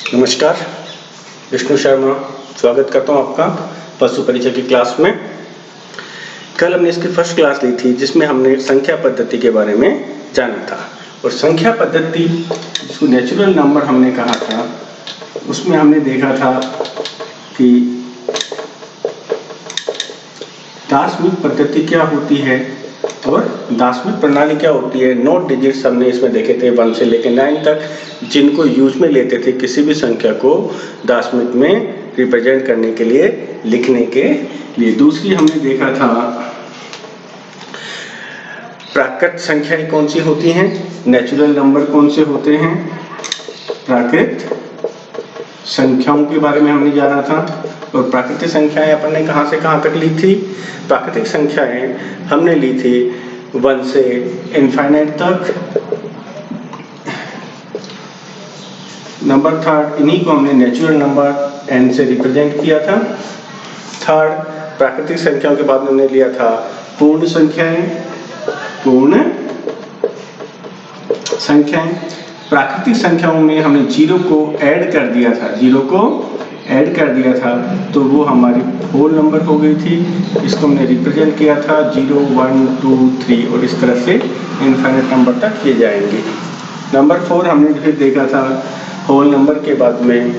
नमस्कार, विष्णु शर्मा स्वागत करता हूँ आपका पशु परिचय की क्लास में। कल हमने इसकी फर्स्ट क्लास ली थी जिसमें हमने संख्या पद्धति के बारे में जाना था। और संख्या पद्धति जिसको नेचुरल नंबर हमने कहा था, उसमें हमने देखा था कि दार्शनिक पद्धति क्या होती है और दार्शनिक प्रणाली क्या होती है। 9 डिजिट्स हमने इसमें देखे थे 1 से लेकर 9 तक, जिनको यूज में लेते थे किसी भी संख्या को दार्शनिक में रिप्रेजेंट करने के लिए, लिखने के लिए। दूसरी हमने देखा था प्राकृत संख्याएं कौन सी होती हैं, नेचुरल नंबर कौन से होते हैं। प्राकृत संख्याओं के बारे में हमने जाना था। और प्राकृतिक संख्याएं अपन ने कहां से कहां तक ली थी। प्राकृतिक संख्याएं हमने ली थी 1 से इनफाइनाइट तक। नंबर थर्ड, इन्हीं को हमने नेचुरल नंबर n से रिप्रेजेंट किया था। थर्ड, प्राकृतिक संख्याओं के बाद में हमने लिया था पूर्ण संख्याएं। पूर्ण संख्याएं, प्राकृतिक संख्याओं में हमने जीरो को ऐड कर दिया था, जीरो को ऐड कर दिया था तो वो हमारी होल नंबर हो गई थी। इसको हमने रिप्रेजेंट किया था 0, 1, 2, 3 और इस तरह से इनफाइनाइट नंबर तक किए जाएंगे। नंबर 4 हमने फिर देखा था होल नंबर के बाद में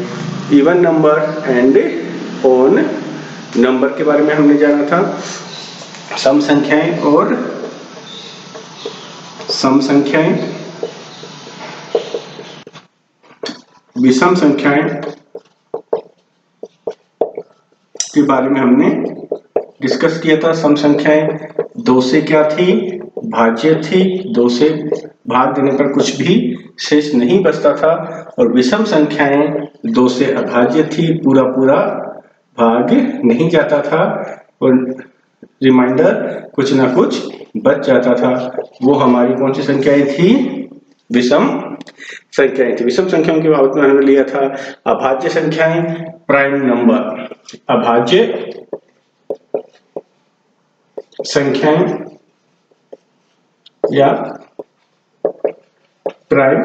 even number and odd number के बारे में हमने जाना था। सम संख्याएं और सम संख्याएं, विषम संख्याएं के बारे में हमने डिस्कस किया था। सम संख्याएं 2 से क्या थी, भाज्य थी, 2 से भाग देने पर कुछ भी शेष नहीं बचता था। और विषम संख्याएं 2 से अभाज्य थी, पूरा पूरा भाग नहीं जाता था और रिमाइंडर कुछ ना कुछ बच जाता था। वो हमारी कौन सी संख्याएं थी, विषम संख्याएं थी। विषम संख्याओं के बाबत में हमने लिया था अभाज्य संख्याएं, प्राइम नंबर। अभाज्य संख्याएं या प्राइम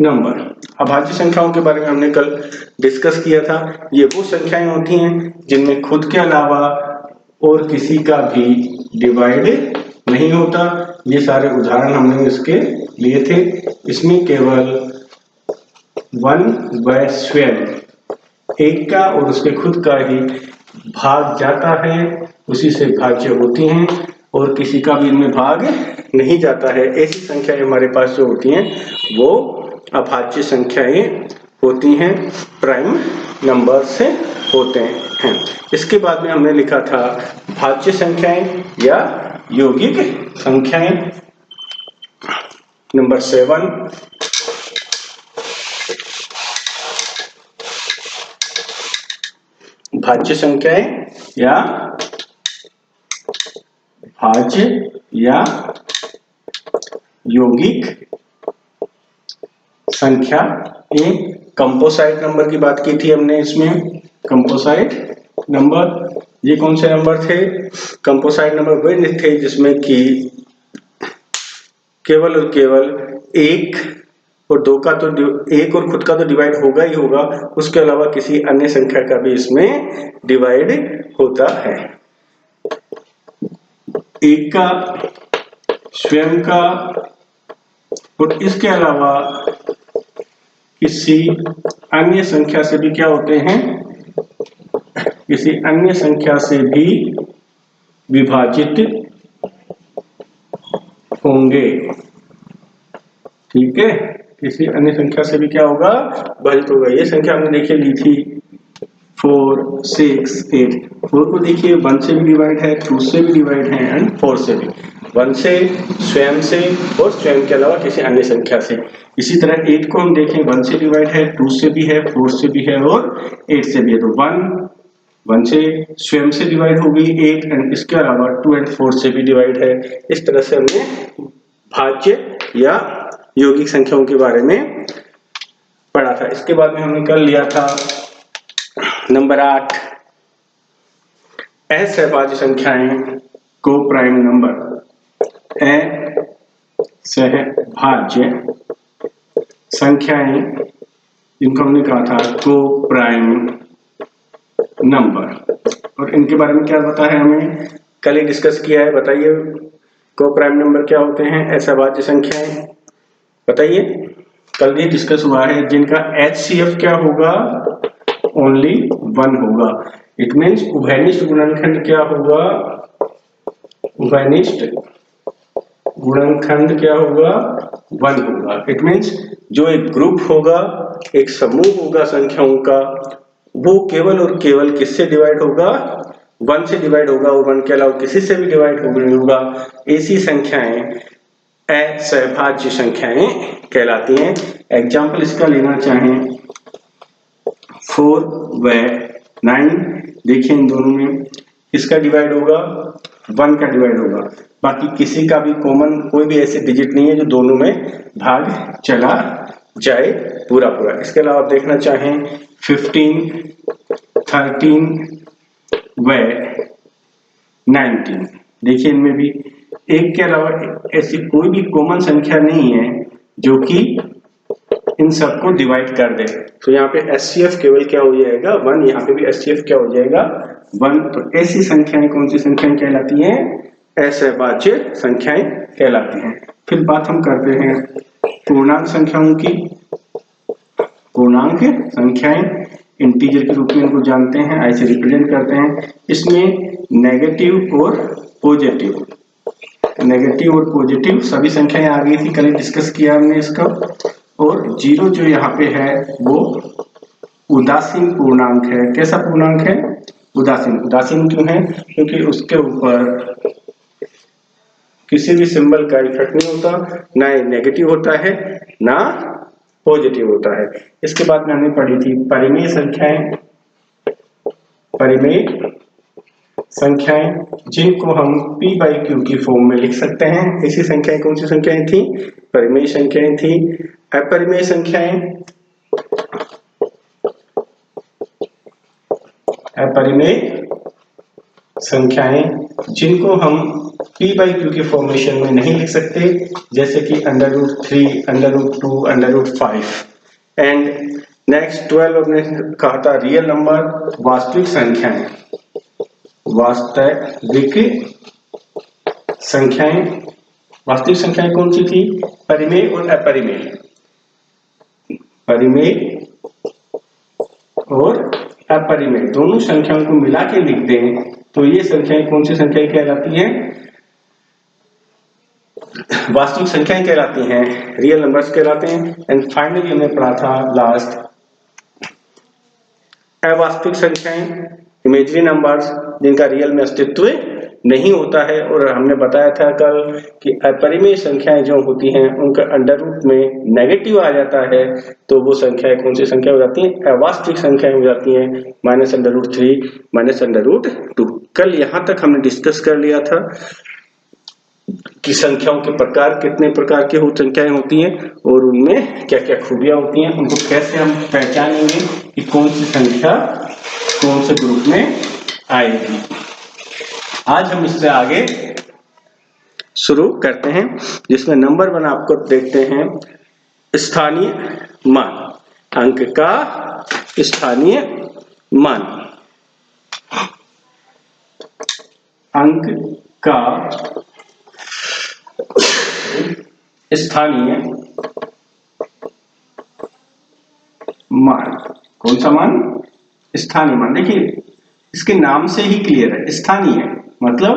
नंबर। अभाज्य संख्याओं के बारे में हमने कल डिस्कस किया था। ये वो संख्याएं होती हैं जिनमें खुद के अलावा और किसी का भी डिवाइड नहीं होता। ये सारे उदाहरण हमने इसके लिए थे। इसमें केवल 1 व स्वयं एक का और उसके खुद का ही भाग जाता है, उसी से भाज्य होती हैं और किसी का भी इनमें भाग नहीं जाता है। ऐसी संख्याएं हमारे पास जो होती हैं वो अभाज्य संख्याएं होती हैं, प्राइम नंबर से होते हैं। इसके बाद में हमने लिखा था भाज्य संख्याएं या यौगिक संख्याएं। नंबर 7, भाज्य संख्याएं या भाज्य या यौगिक संख्या। ये कंपोसाइट नंबर की बात की थी हमने इसमें। कंपोसाइट नंबर, ये कौन से नंबर थे? कंपोसाइट नंबर वे थे जिसमें कि केवल और केवल 1 और 2 का तो 1 और खुद का तो डिवाइड होगा ही होगा, उसके अलावा किसी अन्य संख्या का भी इसमें डिवाइड होता है। 1 का, स्वयं का और इसके अलावा किसी अन्य संख्या से भी क्या होते हैं, किसी अन्य संख्या से भी विभाजित होंगे। ठीक है, किसी अन्य संख्या से भी क्या होगा, विभाजित होगा। ये संख्या हमने देखिए ली थी 4, 6, 8। 4 को देखिए 1 से भी डिवाइड है, 2 से भी डिवाइड है एंड 4 से भी। 1 से, स्वयं से और स्वयं के अलावा किसी अन्य संख्या से। इसी तरह 8 को हम देखें 1 से डिवाइड है, 2 से भी है, 4 से भी है और 8 से भी है। तो 1 से स्वयं से डिवाइड होगी 8 एंड इसके अलावा 2 और 4 से भी डिवाइड है। इस तरह से हमने भाज्य या यौगिक संख्याओं के बारे में पढ़ा था। इसके बाद में हमने कर लिया था नंबर 8, असहभाज्य संख्याएं को प्राइम नंबर। असहभाज्य संख्याएं जिनको हमने कहा था को प्राइम नंबर, और इनके बारे में क्या पता है हमें, कल ही डिस्कस किया है। बताइए को प्राइम नंबर क्या होते हैं? ऐसा भाज्य संख्याएं, बताइए, कल ही डिस्कस हुआ है। जिनका HCF क्या होगा? ओनली 1 होगा। इट मीन्स उभयनिष्ठ गुणनखंड क्या होगा? उभयनिष्ठ गुणनखंड क्या होगा? 1 होगा। इट मीन्स जो एक ग्रुप होगा, एक समूह होगा संख्याओं का, वो केवल और केवल किससे डिवाइड होगा? 1 से डिवाइड होगा, और 1 के अलावा किसी से भी डिवाइड होगा। ऐसी संख्याएं असहभाज्य संख्याएं कहलाती हैं। एग्जाम्पल इसका लेना चाहें 4 व 9, देखिए इन दोनों में किसका डिवाइड होगा? 1 का डिवाइड होगा। बाकी किसी का भी कॉमन कोई भी ऐसे डिजिट नहीं है जो दोनों में भाग चला जाए पूरा पूरा। इसके अलावा आप देखना चाहें 15, 13 व 19, देखिए इनमें भी एक के अलावा ऐसी कोई भी कॉमन संख्या नहीं है जो कि इन सबको डिवाइड कर दे। तो यहाँ पे HCF केवल क्या हो जाएगा? 1। यहाँ पे भी HCF क्या हो जाएगा? 1। तो ऐसी संख्याएं कौन सी संख्याएं कहलाती हैं? असहभाज्य संख्याएं कहलाती हैं। फिर बात हम करते हैं पूर्णांक संख्याओं की। पूर्णांक संख्याएं इंटीजर के रूप में इनको जानते हैं, ऐसे रिप्रेजेंट करते हैं। इसमें नेगेटिव और पॉजिटिव, नेगेटिव और पॉजिटिव सभी संख्याएं आ गई थी, कल डिस्कस किया हमने इसका। और 0 जो यहाँ पे है वो उदासीन पूर्णांक है। कैसा पूर्णांक है? उदासीन। उदासीन क्यों है? क्योंकि उसके ऊपर किसी भी सिंबल का इफेक्ट नहीं होता, ना नेगेटिव होता है ना पॉजिटिव होता है। इसके बाद में हमने पढ़ी थी परिमेय संख्याएं। परिमेय संख्याएं जिनको हम P/Q की फॉर्म में लिख सकते हैं। ऐसी संख्याएं कौन सी संख्याएं थी? परिमेय संख्याएं थी। अपरिमेय संख्याएं, अपरिमेय संख्याएं जिनको हम P/Q की फॉर्मेशन में नहीं लिख सकते, जैसे कि √3, √2, √5। एंड नेक्स्ट 12 हमने कहा था रियल नंबर, वास्तविक संख्याएं। वास्तविक संख्याएं, वास्तविक संख्याएं कौन सी थी? परिमेय और अपरिमेय। परिमेय और अपरिमेय दोनों संख्याओं को मिला के लिख दें तो ये संख्याएं कौन सी संख्याएं कहलाती हैं? वास्तविक संख्याएं कहलाती हैं, रियल नंबर्स कहलाते हैं। एंड फाइनली हमने पढ़ा था लास्ट अवास्तविक संख्याएं, इमेजिनरी नंबर्स जिनका रियल में अस्तित्व नहीं होता है। और हमने बताया था कल कि अपरिमेय संख्याएं जो होती हैं उनका अंडर रूट में नेगेटिव आ जाता है, तो वो संख्याएं कौन सी संख्या हो जाती हैं? अवास्तविक संख्याएं हो जाती हैं, -√3, -√2। कल यहां तक हमने डिस्कस कर लिया था कि संख्याओं के प्रकार, कितने प्रकार की संख्याएं होती हैं और उनमें क्या क्या खूबियां होती हैं, उनको कैसे हम पहचानेंगे कि कौन सी संख्या कौन से ग्रुप में आएगी। आज हम इससे आगे शुरू करते हैं, जिसमें नंबर 1 आपको देखते हैं स्थानीय मान। अंक का स्थानीय मान। अंक का स्थानीय मान। कौन सा मान? स्थानीय मान। देखिए इसके नाम से ही क्लियर है, स्थानीय मतलब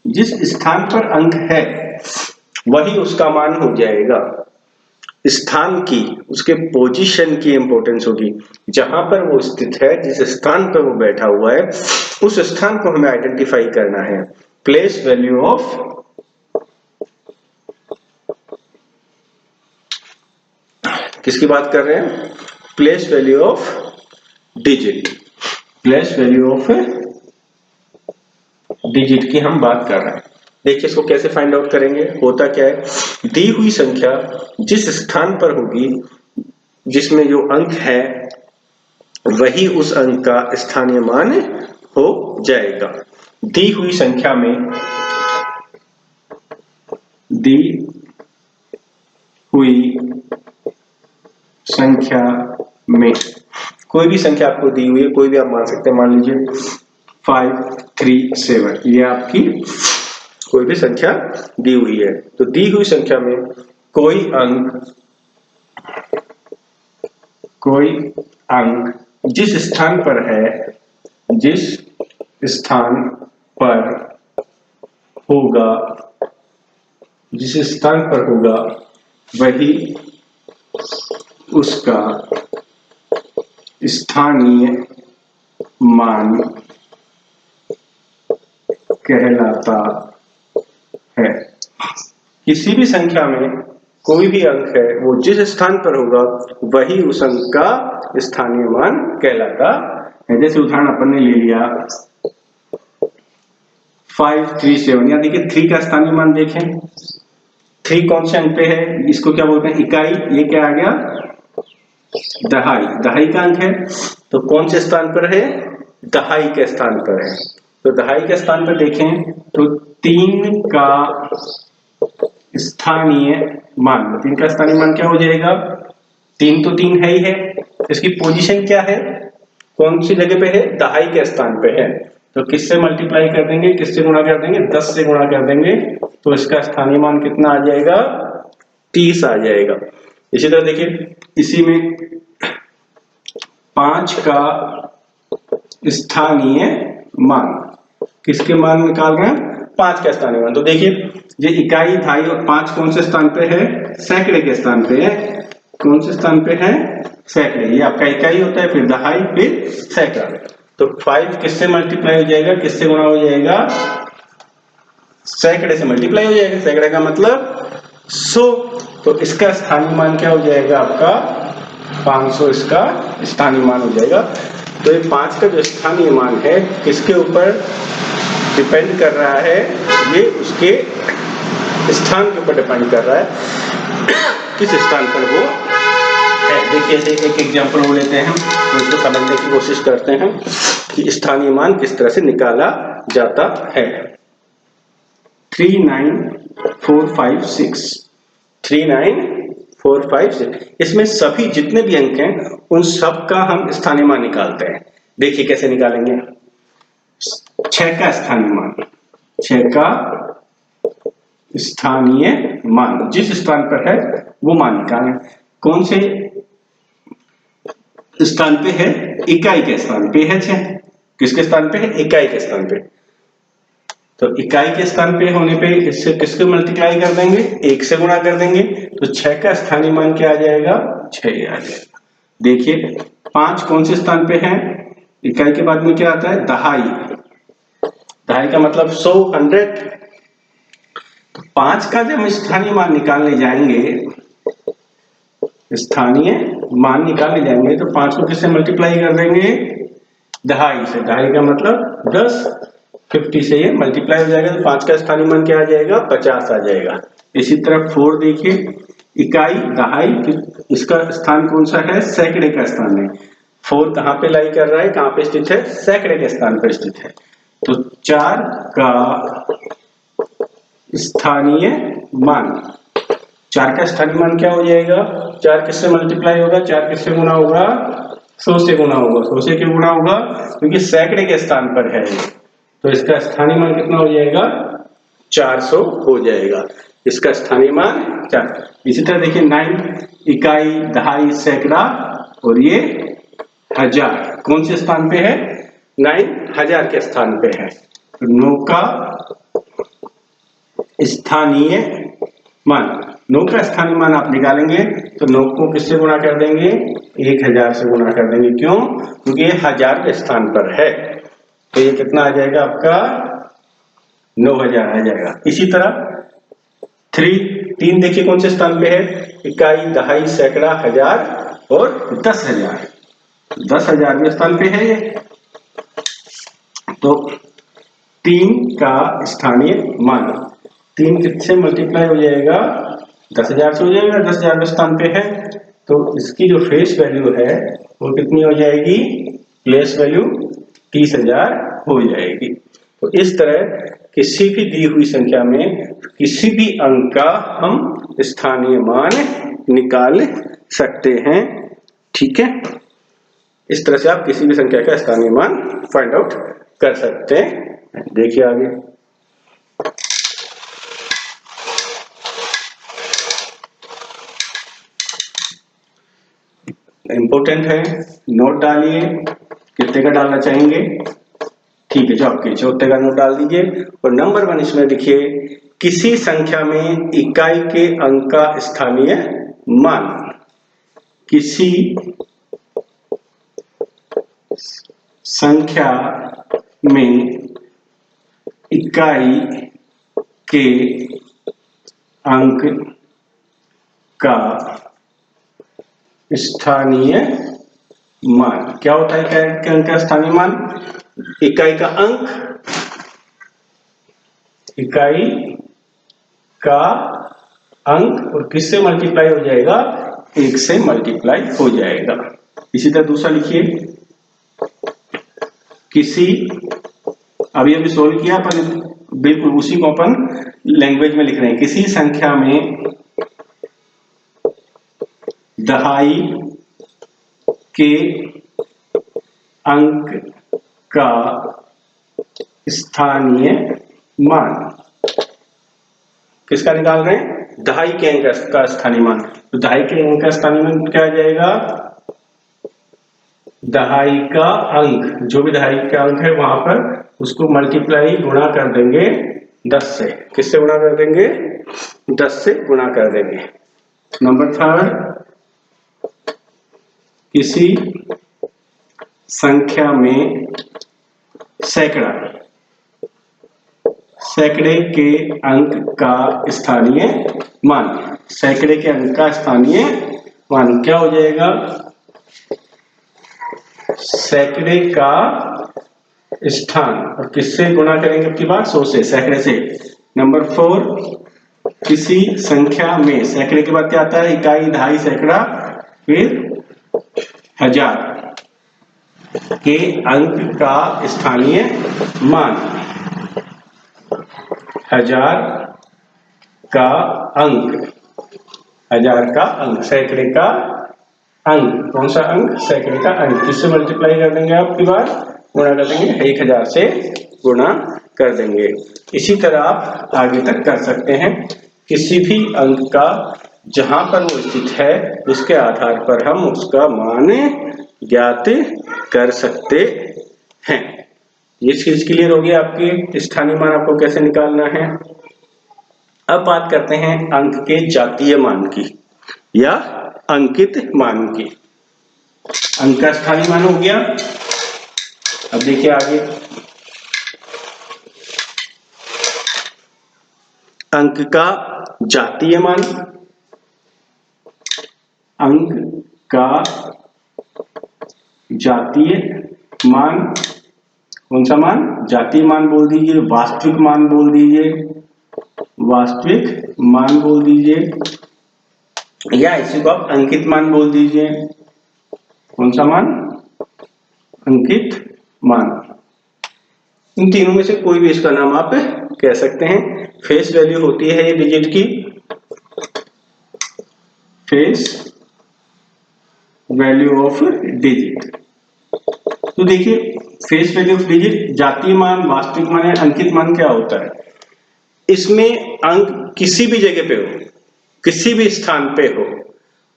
जिस स्थान पर अंक है वही उसका मान हो जाएगा। स्थान की, उसके पोजीशन की इंपॉर्टेंस होगी, जहां पर वो स्थित है, जिस स्थान पर वो बैठा हुआ है उस स्थान को हमें आइडेंटिफाई करना है। प्लेस वैल्यू ऑफ, किसकी बात कर रहे हैं? Place value of digit. Place value of digit की हम बात कर रहे हैं। देखिए इसको कैसे फाइंड आउट करेंगे। होता क्या है, दी हुई संख्या जिस स्थान पर होगी, जिसमें जो अंक है वही उस अंक का स्थानीय मान हो जाएगा। दी हुई संख्या में, दी हुई संख्या में कोई भी संख्या आपको दी हुई है, कोई भी आप मान सकते हैं, मान लीजिए 5, 3, 7, ये आपकी कोई भी संख्या दी हुई है। तो दी हुई संख्या में कोई अंक जिस स्थान पर होगा वही उसका स्थानीय मान कहलाता है। किसी भी संख्या में कोई भी अंक है, वो जिस स्थान पर होगा वही उस अंक का स्थानीय मान कहलाता है। जैसे उदाहरण अपन ने ले लिया 5, 3, 7, यहाँ देखिए 3 का स्थानीय मान देखें, 3 कौन से अंक पे है, इसको क्या बोलते हैं, इकाई। ये क्या आ गया, दहाई का अंक है। तो कौन से स्थान पर है, दहाई के स्थान पर है। तो दहाई के स्थान पर देखें तो 3 का स्थानीय मान, 3 का स्थानीय मान क्या हो जाएगा, 3 तो 3 है ही है, इसकी पोजीशन क्या है, कौन सी जगह पे है, दहाई के स्थान पे है। तो किससे मल्टीप्लाई कर देंगे, किससे गुणा कर देंगे, 10 से गुणा कर देंगे, तो इसका स्थानीय मान कितना आ जाएगा, 30 आ जाएगा। इसी तरह देखिए, इसी में 5 का स्थानीय मान, किसके मान निकाल रहे हैं, 5 का स्थानीय मान। तो देखिए ये इकाई, दहाई और 5 कौन से स्थान पे है, सैकड़े के स्थान पे है। कौन से स्थान पे है, सैकड़े। ये आपका इकाई होता है, फिर दहाई, फिर सैकड़ा। तो 5 किससे मल्टीप्लाई हो जाएगा, किससे गुणा हो जाएगा, सैकड़े से मल्टीप्लाई हो जाएगा। सैकड़े का मतलब 100। तो इसका स्थानीय मान क्या हो जाएगा आपका, 500 इसका स्थानीय मान हो जाएगा। तो ये 5 का जो स्थानीय मान है किसके ऊपर डिपेंड कर रहा है, ये उसके स्थान के ऊपर डिपेंड कर रहा है, किस स्थान पर वो है। देखिए एक एग्जांपल वो लेते हैं, तो इसको समझने की कोशिश करते हैं कि स्थानीय मान किस तरह से निकाला जाता है। 39456, 39456, इसमें सभी जितने भी अंक हैं उन सब का हम स्थानीय मान निकालते हैं। देखिए कैसे निकालेंगे, 6 का स्थानीय मान, 6 का स्थानीय मान जिस स्थान पर है वो मान निकालें। कौन से स्थान पे है, इकाई के स्थान पे है 6। किसके स्थान पे है, इकाई के स्थान पे। तो इकाई के स्थान पे होने पे इससे किसके मल्टीप्लाई कर देंगे, 1 से गुणा कर देंगे। तो 6 का स्थानीय मान क्या आ जाएगा, 6 आ जाएगा। देखिए 5 कौन से स्थान पे है, इकाई के बाद में क्या आता है, दहाई। दहाई का मतलब 100, 100। तो 5 का जब हम स्थानीय मान निकालने जाएंगे, स्थानीय मान निकालने जाएंगे, तो 5 को किससे मल्टीप्लाई कर देंगे, दहाई से। दहाई का मतलब 10, 50 से ये मल्टीप्लाई हो जाएगा। तो 5 का स्थानीय मान क्या आ जाएगा, 50 आ जाएगा। इसी तरह 4 देखिए, इकाई, दहाई, इसका स्थान कौन सा है, सैकड़े का स्थान है। 4 कहां पे लाई कर रहा है, कहां पे स्थित है, सैकड़े के स्थान पर स्थित है। तो 4 का स्थानीय मान, 4 का स्थानीय मान क्या हो जाएगा, 4 किससे मल्टीप्लाई होगा, 4 किससे गुणा होगा, 100 से गुणा होगा। 100 से क्यों गुणा होगा, क्योंकि सैकड़े के स्थान पर है। तो इसका स्थानीय मान कितना हो जाएगा, 400 हो जाएगा। इसका स्थानीय मान 4। इसी तरह देखिए 9, इकाई, दहाई, सैकड़ा और ये 1000 कौन से स्थान पे है, 9 1000 के स्थान पे है। तो 9 का स्थानीय मान, 9 का स्थानीय मान आप निकालेंगे तो 9 को किससे गुणा कर देंगे, 1000 से गुणा कर देंगे। क्यों, क्योंकि ये 1000 के स्थान पर है। तो ये कितना आ जाएगा आपका, 9000 आ जाएगा। इसी तरह 3 देखिए कौन से स्थान पे है, इकाई, दहाई, सैकड़ा, 1000 और 10000। 10000 के स्थान पे है ये। तो 3 का स्थानीय मान, 3 किससे मल्टीप्लाई हो जाएगा, 10000 से हो जाएगा। 10000 के स्थान पे है, तो इसकी जो फेस वैल्यू है वो कितनी हो जाएगी, प्लेस वैल्यू 30000 हो जाएगी। तो इस तरह किसी भी दी हुई संख्या में किसी भी अंक का हम स्थानीय मान निकाल सकते हैं। ठीक है, इस तरह से आप किसी भी संख्या का स्थानीय मान फाइंड आउट कर सकते हैं। देखिए आगे, इंपॉर्टेंट है, नोट डालिए, कितने का डालना चाहेंगे, ठीक है, जो आपके इच्छा उतने का नोट डाल दीजिए। और नंबर 1 इसमें लिखिए, किसी संख्या में इकाई के अंक का स्थानीय मान। किसी संख्या में इकाई के अंक का स्थानीय मान। क्या होता है इकाई के अंक का स्थानीय मान? इकाई का अंक, इकाई का अंक और किससे मल्टीप्लाई हो जाएगा? 1 से मल्टीप्लाई हो जाएगा। इसी तरह दूसरा लिखिए, किसी, अभी सोल्व किया पर बिल्कुल उसी को अपन लैंग्वेज में लिख रहे हैं। किसी संख्या में दहाई के अंक का स्थानीय मान। किसका निकाल रहे हैं? दहाई के अंक का स्थानीय मान। तो दहाई के अंक का स्थानीय मान क्या आ जाएगा? दहाई का अंक, जो भी दहाई का अंक है वहां पर उसको मल्टीप्लाई, गुणा कर देंगे 10 से। किससे गुणा कर देंगे? 10 से गुणा कर देंगे। नंबर 3, किसी संख्या में सैकड़ा, सैकड़े के अंक का स्थानीय मान। सैकड़े के अंक का स्थानीय मान क्या हो जाएगा? सैकड़े का स्थान, और किससे गुणा करेंगे आपकी बात? 100 से, सैकड़े से। नंबर 4, किसी संख्या में, सैकड़े के बाद क्या आता है? इकाई, दहाई, सैकड़ा, फिर हजार के अंक का स्थानीय मान। हजार का अंक, हजार का अंक, सैकड़े का अंक। कौन सा अंक? सैकड़े का अंक। किससे मल्टीप्लाई कर देंगे आपकी बात? गुणा कर देंगे, 1000 से गुणा कर देंगे। इसी तरह आप आगे तक कर सकते हैं। किसी भी अंक का जहां पर वो स्थित है उसके आधार पर हम उसका मान ज्ञात कर सकते हैं। ये चीज क्लियर होगी आपकी, स्थानीय मान आपको कैसे निकालना है। अब बात करते हैं अंक के जातीय मान की या अंकित मान की। अंक का स्थानीय मान हो गया। अब देखिए आगे, अंक का जातीय मान। अंक का जातीय मान कौन सा मान? जातीय मान बोल दीजिए, वास्तविक मान बोल दीजिए, वास्तविक मान बोल दीजिए, या इसी को आप अंकित मान बोल दीजिए। कौन सा मान? अंकित मान। इन तीनों में से कोई भी इसका नाम आप कह सकते हैं। फेस वैल्यू होती है ये डिजिट की, फेस वैल्यू ऑफ डिजिट। तो देखिए, फेस वैल्यू ऑफ डिजिट, जातीय मान, वास्तविक मान, अंकित मान क्या होता है? इसमें अंक किसी भी जगह पे हो, किसी भी स्थान पे हो,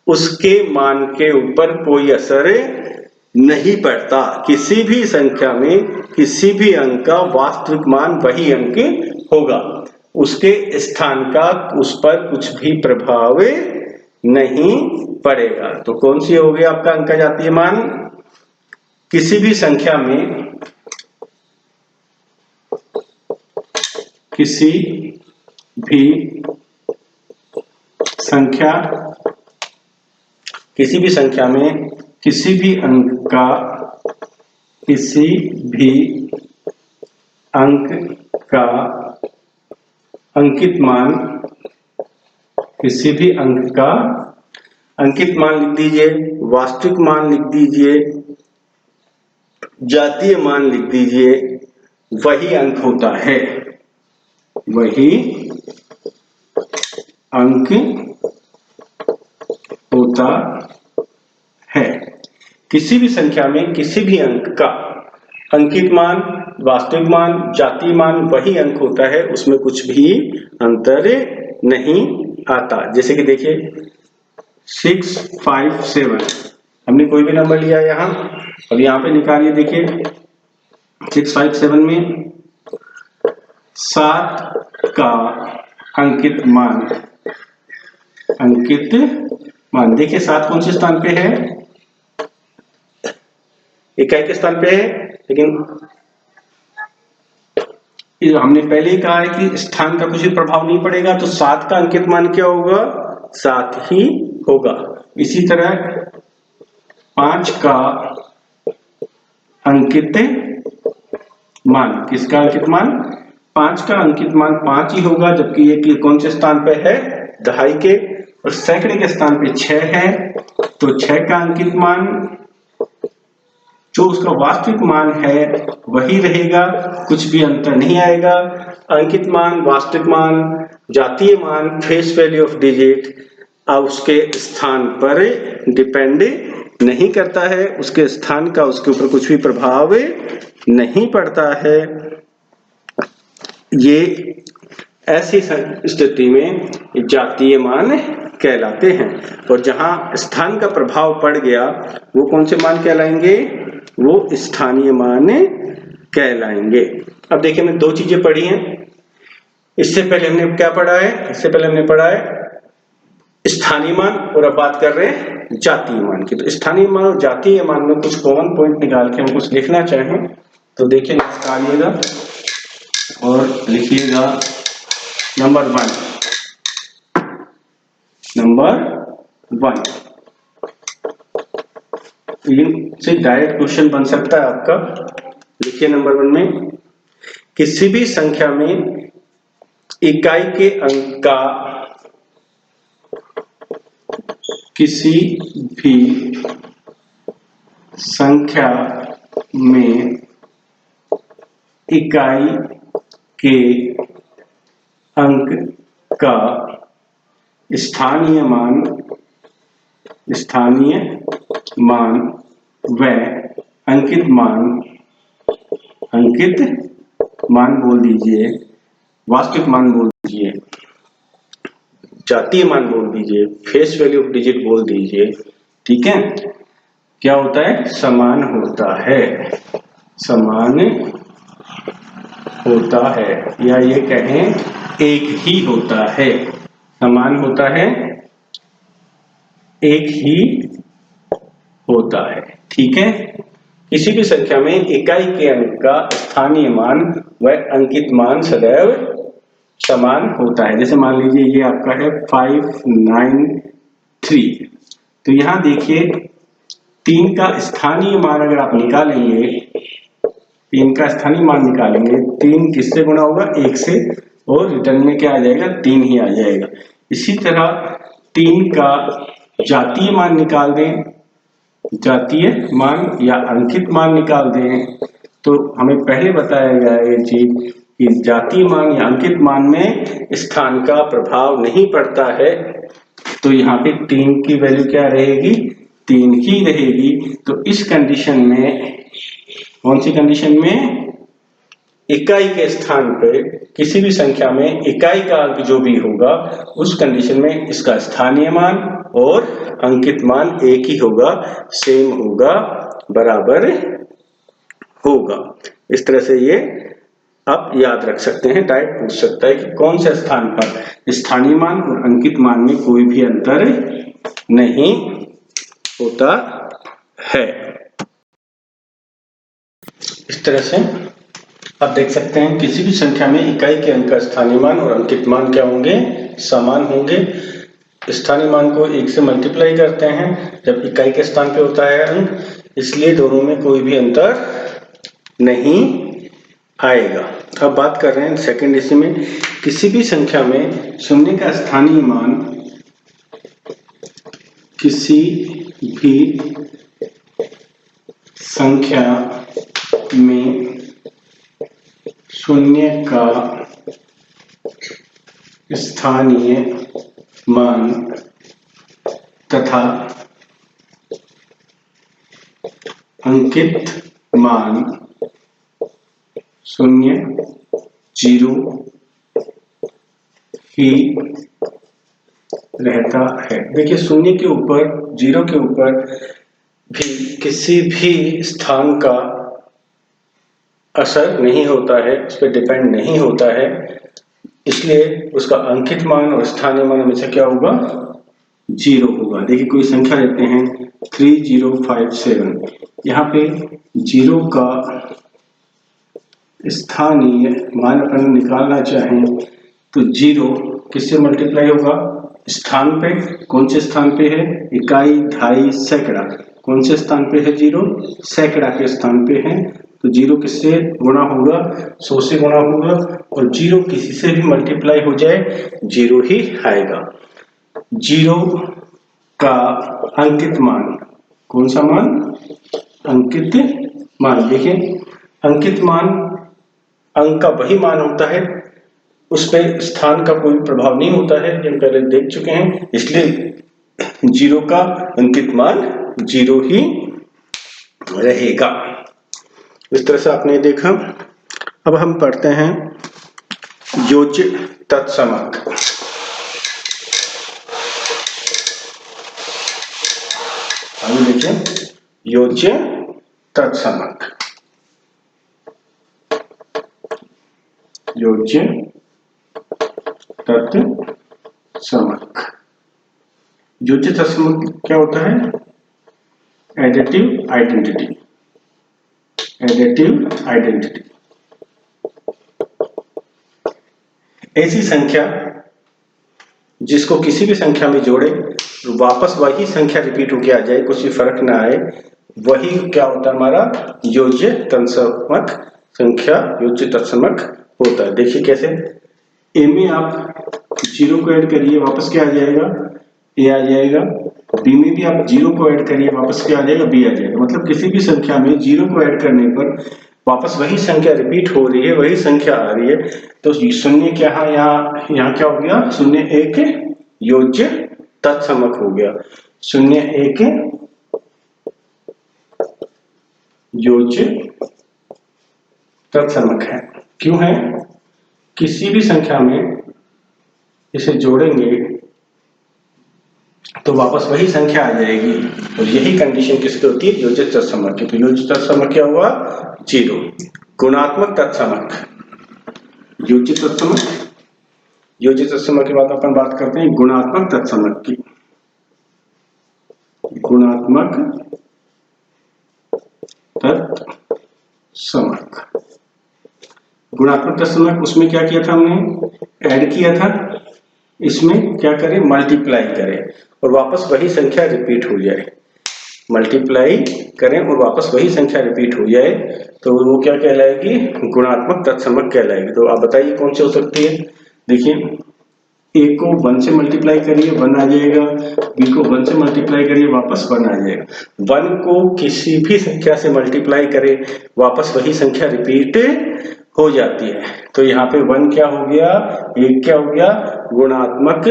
उसके मान के ऊपर कोई असर नहीं पड़ता। किसी भी संख्या में किसी भी अंक का वास्तविक मान वही अंक होगा, उसके स्थान का उस पर कुछ भी प्रभाव नहीं पड़ेगा। तो कौन सी हो गई आपका अंक का जातीय मान? किसी भी संख्या में, किसी भी संख्या, किसी भी संख्या में किसी भी अंक का, किसी भी अंक का अंकित मान, किसी भी अंक का अंकित मान लिख दीजिए, वास्तविक मान लिख दीजिए, जातीय मान लिख दीजिए, वही अंक होता है, वही अंक होता है। किसी भी संख्या में किसी भी अंक का अंकित मान, वास्तविक मान, जातीय मान वही अंक होता है, उसमें कुछ भी अंतर नहीं आता। जैसे कि देखिए 657, हमने कोई भी नंबर लिया यहाँ, अब यहाँ पे निकालिए। देखिए 657 में 7 का अंकित मान, देखिए 7 कौन से स्थान पे है? इकाई के स्थान पे है, लेकिन हमने पहले ही कहा है कि स्थान का कुछ भी प्रभाव नहीं पड़ेगा, तो 7 का अंकित मान क्या होगा? 7 ही होगा। इसी तरह 5 का अंकित मान, किसका अंकित मान? 5 का अंकित मान 5 ही होगा, जबकि ये कौन से स्थान पे है? दहाई के, और सैकड़े के स्थान पे 6 है, तो 6 का अंकित मान जो उसका वास्तविक मान है वही रहेगा, कुछ भी अंतर नहीं आएगा। अंकित मान, वास्तविक मान, जातीय मान, फेस वैल्यू ऑफ डिजिट अब उसके स्थान पर डिपेंड नहीं करता है, उसके स्थान का उसके ऊपर कुछ भी प्रभाव नहीं पड़ता है। ये ऐसी स्थिति में जातीय मान कहलाते हैं, और जहां स्थान का प्रभाव पड़ गया वो कौन से मान कहलाएंगे? वो स्थानीय मान कहलाएंगे। अब देखिए हमने दो चीजें पढ़ी हैं। इससे पहले हमने क्या पढ़ा है? इससे पहले हमने पढ़ा है स्थानीय मान, और अब बात कर रहे हैं जातीय मान की। तो स्थानीय मान और जातीय मान में कुछ कॉमन पॉइंट निकाल के हम कुछ लिखना चाहें तो देखिए निकालिएगा और लिखिएगा नंबर 1। इनसे डायरेक्ट क्वेश्चन बन सकता है आपका। देखिए नंबर 1 में किसी भी संख्या में इकाई के अंक का किसी भी संख्या में इकाई के अंक का स्थानीय मान व अंकित मान बोल दीजिए, वास्तविक मान बोल दीजिए, जातीय मान बोल दीजिए, फेस वैल्यू ऑफ डिजिट बोल दीजिए, ठीक है, क्या होता है? समान होता है, या ये कहें एक ही होता है। समान होता है, एक ही होता है, ठीक है। किसी भी संख्या में इकाई के अंक का स्थानीय मान व अंकित मान सदैव समान होता है। जैसे मान लीजिए ये आपका है 593, तो यहां देखिए 3 का स्थानीय मान अगर आप निकालेंगे, 3 का स्थानीय मान निकालेंगे, 3 किससे गुणा होगा? 1 से, और रिटर्न में क्या आ जाएगा? 3 ही आ जाएगा। इसी तरह 3 का जातीय मान निकाल दें, जातीय मान या अंकित मान निकाल दें, तो हमें पहले बताया गया है ये चीज कि जातीय मान या अंकित मान में स्थान का प्रभाव नहीं पड़ता है, तो यहाँ पे 3 की वैल्यू क्या रहेगी? 3 ही रहेगी। तो इस कंडीशन में, कौन सी कंडीशन में? इकाई के स्थान पे किसी भी संख्या में इकाई का अंक जो भी होगा उस कंडीशन में इसका स्थानीय मान और अंकित मान एक ही होगा, सेम होगा, बराबर होगा। इस तरह से ये आप याद रख सकते हैं। डायरेक्ट पूछ सकता है कि कौन से स्थान पर स्थानीय मान और अंकित मान में कोई भी अंतर नहीं होता है। इस तरह से आप देख सकते हैं किसी भी संख्या में इकाई के अंक का स्थानीय मान और अंकित मान क्या होंगे? समान होंगे। स्थानीय मान को 1 से मल्टीप्लाई करते हैं जब इकाई के स्थान पे होता है अंक, इसलिए दोनों में कोई भी अंतर नहीं आएगा। अब बात कर रहे हैं सेकंड इसी में, किसी भी संख्या में शून्य का स्थानीय मान किसी भी संख्या में शून्य का स्थानीय मान तथा अंकित मान 0, 0 ही रहता है। देखिए 0 के ऊपर, 0 के ऊपर भी किसी भी स्थान का असर नहीं होता है, उस पर डिपेंड नहीं होता है, इसलिए उसका अंकित मान और स्थानीय मान हमेशा क्या होगा, 0 होगा। देखिए कोई संख्या लेते हैं 3057, यहाँ पे 0 का स्थानीय मान अपन निकालना चाहें तो 0 किससे मल्टीप्लाई होगा, स्थान पे, कौन से स्थान पे है, इकाई, दहाई, सैकड़ा, कौन से स्थान पे है 0, सैकड़ा के स्थान पे है, तो 0 किससे गुणा होगा, 100 से गुणा होगा, और 0 किसी से भी मल्टीप्लाई हो जाए 0 ही आएगा। 0 का अंकित मान, कौन सा मान, अंकित मान। देखिए अंकित मान अंक का वही मान होता है, उस पर स्थान का कोई प्रभाव नहीं होता है, हम पहले देख चुके हैं, इसलिए 0 का अंकित मान 0 ही रहेगा। इस तरह से आपने देखा। अब हम पढ़ते हैं योज्य तत्समक। आगे देखिए योज्य तत्समक। योज्य तत्समक। योज्य तत्समक क्या होता है, एडिटिव आइडेंटिटी। एडिटिव आइडेंटिटी ऐसी संख्या जिसको किसी भी संख्या में जोड़े वापस वही संख्या रिपीट होके आ जाए, कुछ भी फर्क ना आए, वही क्या होता है हमारा योज्य तत्समक संख्या, योज्य तत्समक होता है। देखिए कैसे, ए में आप 0 को ऐड करिए वापस क्या आ जाएगा, ए आ जाएगा। बी में भी आप 0 को ऐड करिए वापस क्या आ जाएगा, बी आ जाएगा। मतलब किसी भी संख्या में 0 को ऐड करने पर वापस वही संख्या रिपीट हो रही है, वही संख्या आ रही है, तो 0 क्या है, यहाँ क्या हो गया, 0 एक योज्य तत्समक हो गया। 0 एक योज्य तत्समक है। क्यों है, किसी भी संख्या में इसे जोड़ेंगे तो वापस वही संख्या आ जाएगी, और यही कंडीशन किसकी होती है, योज्य तत्समक की। तो योज्य तत्समक क्या हुआ, 0। गुणात्मक तत्समक। योज्य तत्समक, योज्य तत्समक के बाद अपन बात करते हैं गुणात्मक तत्समक की। गुणात्मक तत्समक। गुणात्मक तत्समक, उसमें क्या किया था हमने, ऐड किया था, इसमें क्या करें, मल्टीप्लाई करें और वापस वही संख्या रिपीट हो जाए। मल्टीप्लाई करें और वापस वही संख्या रिपीट हो जाए तो वो क्या कहलाएगी, गुणात्मक तत्समक कहलाएगी। तो आप बताइए कौन सी हो सकती है। देखिए ए को 1 से मल्टीप्लाई करिए 1 आ जाएगा, बी को 1 से मल्टीप्लाई करिए वापस 1 आ जाएगा। 1 को किसी भी संख्या से मल्टीप्लाई करें वापस वही संख्या रिपीट हो जाती है। तो यहाँ पे 1 क्या हो गया, 1 क्या हो गया, गुणात्मक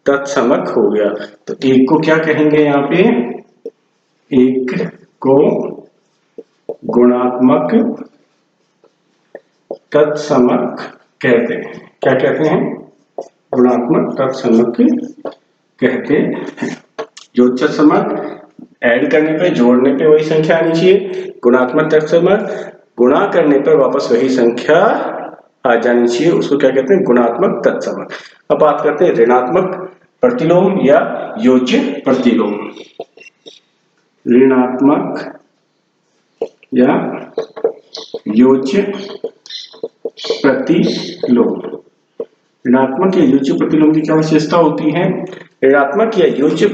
तत्समक हो गया। तो 1 को क्या कहेंगे, यहाँ पे 1 को गुणात्मक तत्समक कहते हैं। क्या कहते हैं, गुणात्मक तत्समक कहते हैं। योज्य तत्समक ऐड करने पे, जोड़ने पे वही संख्या आनी चाहिए। गुणात्मक तत्समक गुणा करने पर वापस वही संख्या आ जानी चाहिए, उसको क्या कहते हैं, गुणात्मक तत्समक। अब बात करते हैं ऋणात्मक प्रतिलोम या योज्य प्रतिलोम। ऋणात्मक या योज्य प्रतिलोम। ऋणात्मक या योज्य प्रतिलोम की क्या विशेषता होती है, ऋणात्मक या योज्य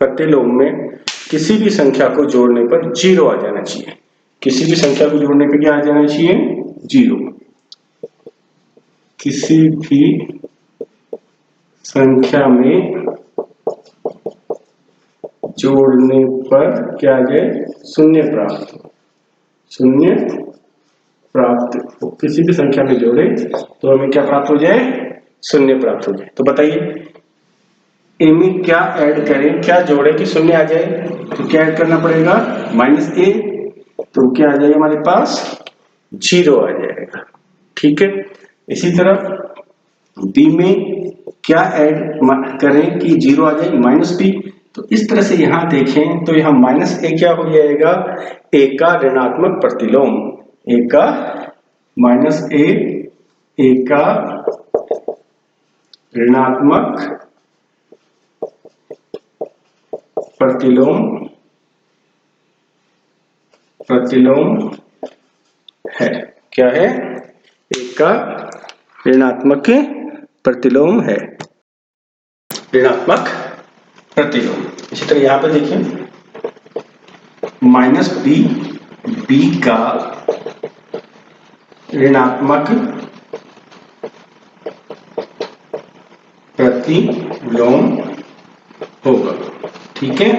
प्रतिलोम में किसी भी संख्या को जोड़ने पर 0 आ जाना चाहिए। किसी भी संख्या को जोड़ने पर क्या आ जाना चाहिए, 0। किसी भी संख्या में जोड़ने पर क्या आ जाए, 0 प्राप्त हो। 0 प्राप्त हो, किसी भी संख्या में जोड़े तो हमें क्या प्राप्त हो जाए, 0 प्राप्त हो जाए। तो बताइए ए में क्या ऐड करें, क्या जोड़े कि 0 आ जाए, तो क्या ऐड करना पड़ेगा, -a तो क्या आ जाएगा हमारे पास, 0 आ जाएगा। ठीक है, इसी तरह बी में क्या ऐड करें कि 0 आ जाए, -b। तो इस तरह से यहां देखें तो यहां -a क्या हो जाएगा, a का ऋणात्मक प्रतिलोम, a का -a, a का ऋणात्मक प्रतिलोम है। क्या है, एक का ऋणात्मक प्रतिलोम है, ऋणात्मक प्रतिलोम। इसी तरह यहां पर देखिए -b, b का ऋणात्मक प्रतिलोम होगा। ठीक है,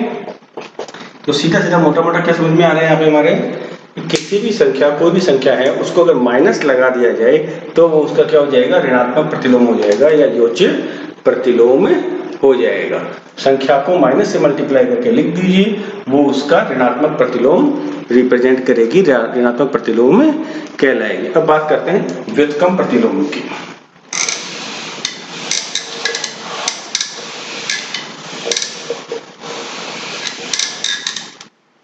तो सीधा सीधा मोटा मोटा क्या समझ में आ रहा है यहाँ पे हमारे, किसी भी संख्या, कोई भी संख्या है उसको अगर माइनस लगा दिया जाए तो वो उसका क्या हो जाएगा, ऋणात्मक प्रतिलोम हो जाएगा या योज्य प्रतिलोम हो जाएगा। संख्या को माइनस से मल्टीप्लाई करके लिख दीजिए, वो उसका ऋणात्मक प्रतिलोम रिप्रेजेंट करेगी, ऋणात्मक प्रतिलोम कहलाएगी। अब बात करते हैं व्युत्क्रम प्रतिलोम की।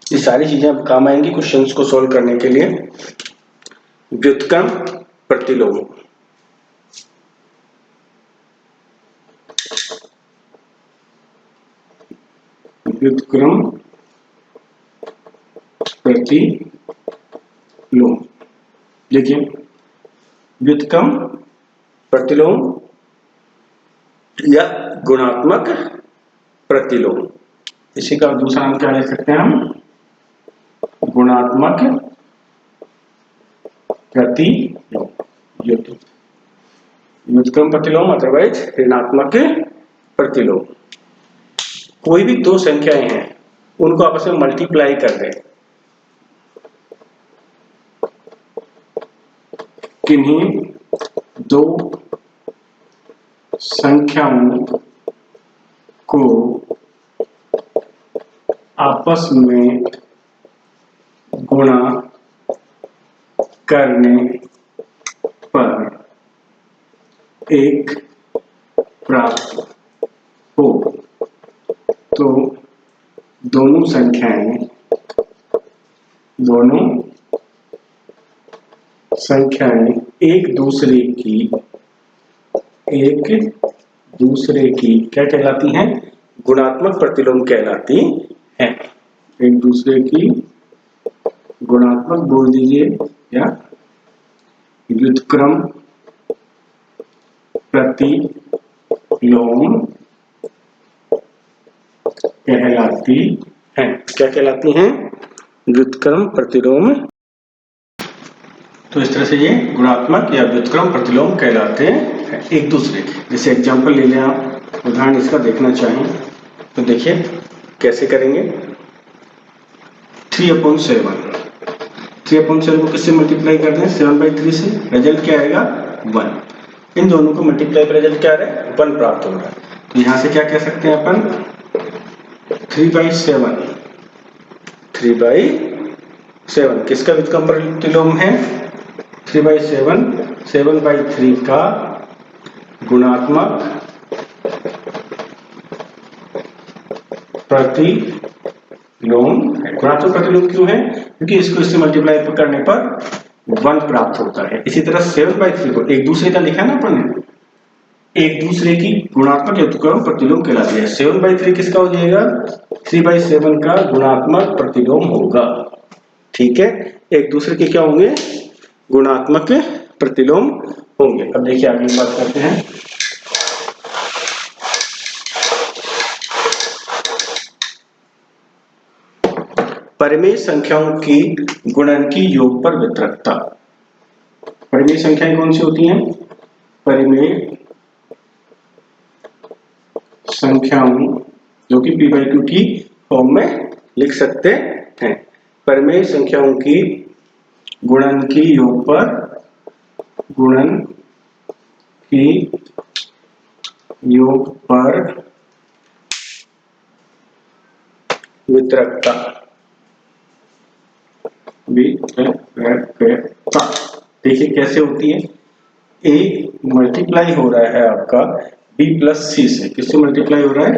ये सारी चीजें अब काम आएंगी क्वेश्चंस को सोल्व करने के लिए। व्युत्क्रम प्रतिलोम, व्युत्क्रम प्रतिलोम। देखिए व्युत्क्रम प्रतिलोम या गुणात्मक प्रतिलोम, इसी का दूसरा नाम क्या ले सकते हैं हम, गुणात्मक प्रतिलोम। व्युत्क्रम प्रतिलोम अथरवाइज ऋणात्मक प्रतिलोम। कोई भी दो संख्याएं हैं उनको आपस में मल्टीप्लाई कर दें, किन्हीं दो संख्याओं को आपस में गुणा करने पर एक प्राप्त हो, तो दोनों संख्याएं एक दूसरे की क्या कहलाती हैं, गुणात्मक प्रतिलोम कहलाती हैं। एक दूसरे की गुणात्मक बोल दीजिए या व्युत्क्रम प्रतिलोम कहलाती हैं। क्या कहलाती हैं, व्युत्क्रम प्रतिलोम। तो इस तरह से ये गुणात्मक या व्युत्क्रम प्रतिलोम कहलाते हैं एक दूसरे के। जैसे एग्जांपल ले लें आप, उदाहरण इसका देखना चाहें तो देखिए कैसे करेंगे। 3/7 को किससे मल्टीप्लाई कर दें, 7/3 से, रिजल्ट क्या आएगा, 1। इन दोनों को मल्टीप्लाई पर रिजल्ट क्या आ रहा है, 1 प्राप्त हो रहा है। तो यहां से क्या कह सकते हैं अपन, 3/7 किसका व्युत्क्रम प्रतिलोम है, 3/7 7/3 का गुणात्मक प्रतिलोम है। गुणात्मक प्रतिलोम क्यों है, क्योंकि इसको इससे मल्टीप्लाई करने पर 1 प्राप्त होता है। इसी तरह 7/3 को एक दूसरे का लिखा ना अपन ने, एक दूसरे की गुणात्मक व्युत्क्रम प्रतिलोम कहलाती है। 7/3 किसका हो जाएगा, 3/7 का गुणात्मक प्रतिलोम होगा। ठीक है, एक दूसरे के क्या होंगे, गुणात्मक प्रतिलोम होंगे। अब देखिए आगे बात करते हैं। परिमेय संख्याओं की गुणनकी योग पर वितरकता। परिमेय संख्याएं कौन सी होती हैं, परिमेय संख्याओं जो कि p/q की फॉर्म में लिख सकते हैं। परिमेय संख्याओं की गुणनकी योग पर वितरकता। बी देखिए कैसे होती है, ए मल्टीप्लाई हो रहा है आपका बी प्लस सी से, किससे मल्टीप्लाई हो रहा है,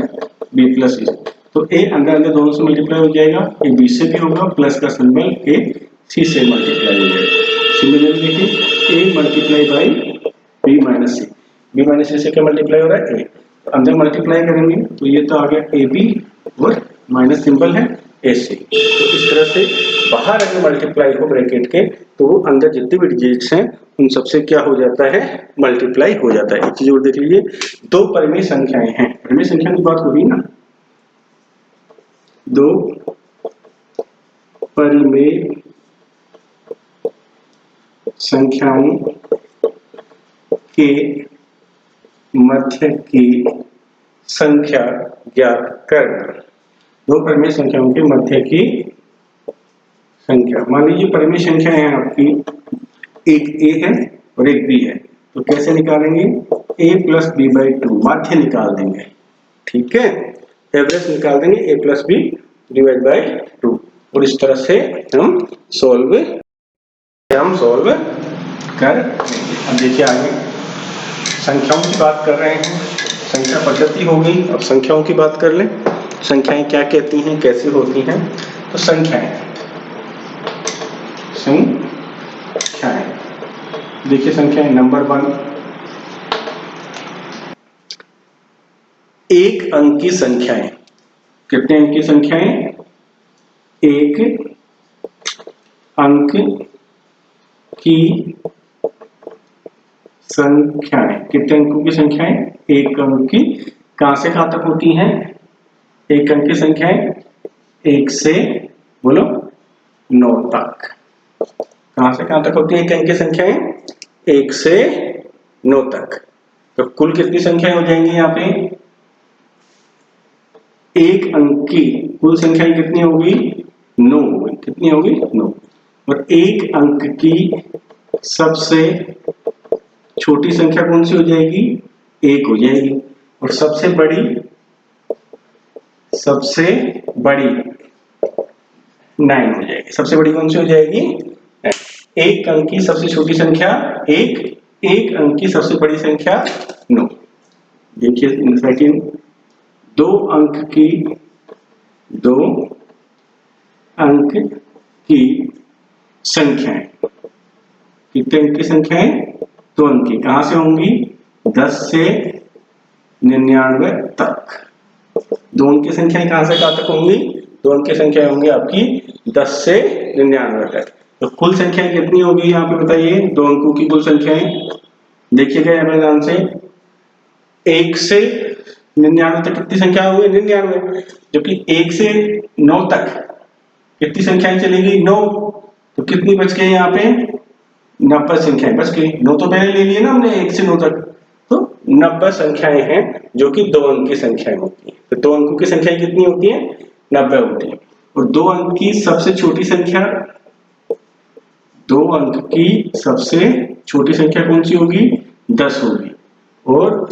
बी प्लस सी से, तो ए अंदर अंदर दोनों से मल्टीप्लाई हो जाएगा, ए बी से भी होगा, प्लस का सिंबल ए सी से मल्टीप्लाई हो जाएगा। सिमिलरली देखिए A multiply by B minus C, B minus C से क्या मल्टीप्लाई हो रहा है, ए, तो अंदर मल्टीप्लाई करेंगे तो ये तो आ गया ए बी और माइनस सिंबल है ए सी। तो इस तरह से बाहर अगर मल्टीप्लाई हो ब्रैकेट के तो वो अंदर जितने भी डिजिट्स हैं उन सबसे क्या हो जाता है, मल्टीप्लाई हो जाता है। एक चीज और देख लीजिए, दो परिमेय संख्याएं हैं, परिमेय संख्या की बात हो रही ना, दो परिमेय संख्याओं के मध्य की संख्या ज्ञात करना। दो परिमेय संख्याओं के मध्य की संख्या, मान लीजिए परिमेय संख्या है आपकी, एक ए है और एक बी है, तो कैसे निकालेंगे, A plus B by two, माध्य निकाल देंगे, ठीक है, एवरेज निकाल देंगे, A plus B divide by two, और इस तरह से हम सॉल्व कर लेंगे। अब देखिए आगे संख्याओं की बात कर रहे हैं, संख्या पद्धति हो गई, अब संख्याओं की बात कर लें, संख्याएं क्या कहती हैं, कैसी होती हैं, तो संख्याएं देखिए, संख्याएं नंबर 1, एक अंक की संख्याएं, कितने अंक की संख्याएं, एक अंक की संख्याएं, कितने अंकों की संख्याएं, एक अंक की, कहां से कहां तक होती हैं, एक अंक की संख्याएं 1 से बोलो 9 तक, कहां से कहां तक होती है एक अंक की संख्याएं, 1 से 9 तक, तो कुल कितनी संख्याएं हो जाएंगी यहाँ पे, एक अंक की कुल संख्या कितनी होगी, 9 होगी, कितनी होगी 9, और एक अंक की सबसे छोटी संख्या कौन सी हो जाएगी, 1 हो जाएगी, और सबसे बड़ी 9 हो जाएगी, सबसे बड़ी कौन सी हो जाएगी, एक अंक की सबसे छोटी संख्या 1, एक अंक की सबसे बड़ी संख्या 9। देखिए सेकंड, दो अंक की संख्याएं, कितने अंक की संख्याएं, 2 अंक की, कहां से होंगी, 10 से 99 तक, 2 अंक की संख्याएं कहां से कहां तक होंगी, 2 अंक की संख्याएं होंगी आपकी 10 से 99 तक, तो कुल संख्याएं कितनी होगी यहाँ पे बताइए, 2 अंकों की कुल संख्याएं, देखिएगा अपने ध्यान से, 1 से 99 तक कितनी संख्या होगी, 99, जबकि 1 से 9 तक कितनी संख्याएं चलेगी, 9, तो कितनी बच गई यहाँ पे, 90 संख्याएं बच गई, 9 तो पहले ले लिए ना हमने 1 से 9 तक, तो 90 संख्याएं हैं जो कि 2 अंक की संख्याएं होती हैं, तो 2 अंकों की संख्या कितनी होती है, 90 होती है, और 2 अंक की सबसे छोटी संख्या, 2 अंक की सबसे छोटी संख्या कौन सी होगी, 10 होगी, और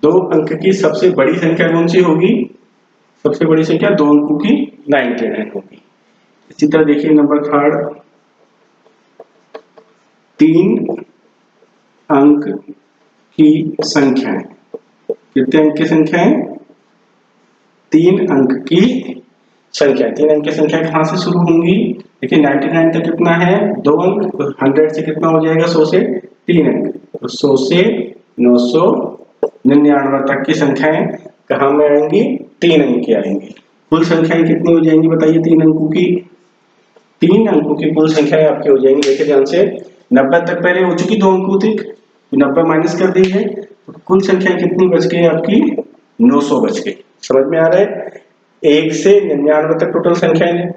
2 अंक की सबसे बड़ी संख्या कौन सी होगी, सबसे बड़ी संख्या 2 अंकों की 99 होगी। इसी तरह देखिए नंबर 3, 3 अंक की संख्याएं, कितने अंक की संख्याएं, 3 अंक की संख्या, 3 अंक की संख्या कहां से शुरू होंगी, देखिए 99 तक कितना है, 2 अंक, तो 100 से कितना हो जाएगा, 100 से 3 अंक, तो 100 से 999 तक की संख्याएं कहां में आएंगी, 3 अंक की आएंगी, कुल संख्याएं कितनी हो जाएंगी बताइए, 3 अंकों की, 3 अंकों की कुल संख्याएं आपकी हो जाएंगी, देखिए ध्यान से, 90 तक पहले हो चुकी 2 अंकों तक, 90 माइनस कर दी है, तो कुल संख्या कितनी बच गई आपकी, 900 बच गई, समझ में आ रहा है, 1 से 99 तक टोटल संख्याएं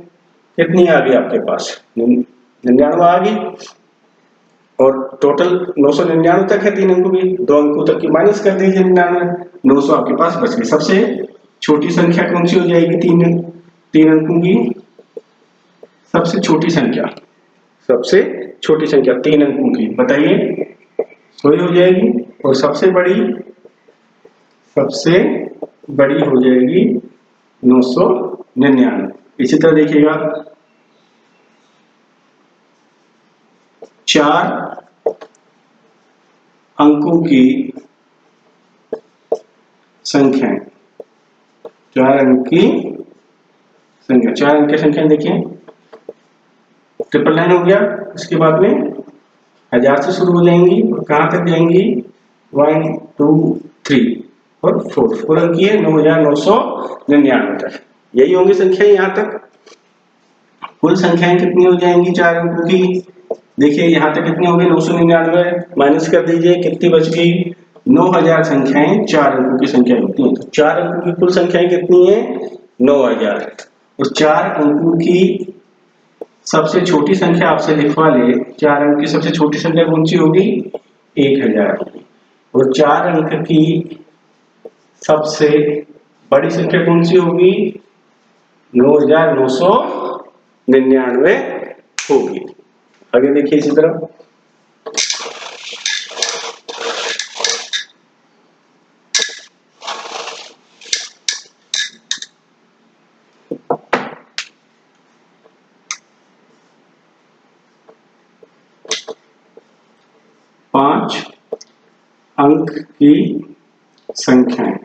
कितनी आ गई आपके पास, 99 आ गई, और टोटल 999 तक है 3 अंकों की, 2 अंकों तक की माइनस कर दीजिए 99, 900 आपके पास बच गई, सबसे छोटी संख्या कौन सी हो जाएगी, 3 अंकों की सबसे छोटी संख्या, सबसे छोटी संख्या 3 अंकों की बताइए, वही हो जाएगी, और सबसे बड़ी हो जाएगी 999। इसी तरह देखिएगा 4 अंकों की संख्याएं, 4 अंक की संख्या, 4 अंक की संख्या देखिए 999 हो गया। इसके बाद में 1000 से शुरू हो जाएंगी और कहां तक जाएंगी 1 2 3 और 4 अंक की है 9999 तक। यही होंगी संख्या यहाँ तक। कुल संख्याएं कितनी हो जाएंगी 4 अंकों की, देखिए यहाँ तक कितनी होगी 999, माइनस कर दीजिए कितनी बच गई 9000 संख्याएं 4 अंकों की संख्या होती हैं। तो 4 अंकों की कुल संख्याएं कितनी है 9000। और 4 अंकों की सबसे छोटी संख्या आपसे लिखवा ले, 4 अंक की सबसे छोटी संख्या कौन सी होगी 1000 होगी। और 4 अंक की सबसे बड़ी संख्या कौन सी होगी 9999 होगी। आगे देखिए इसी तरह पांच अंक की संख्याएं,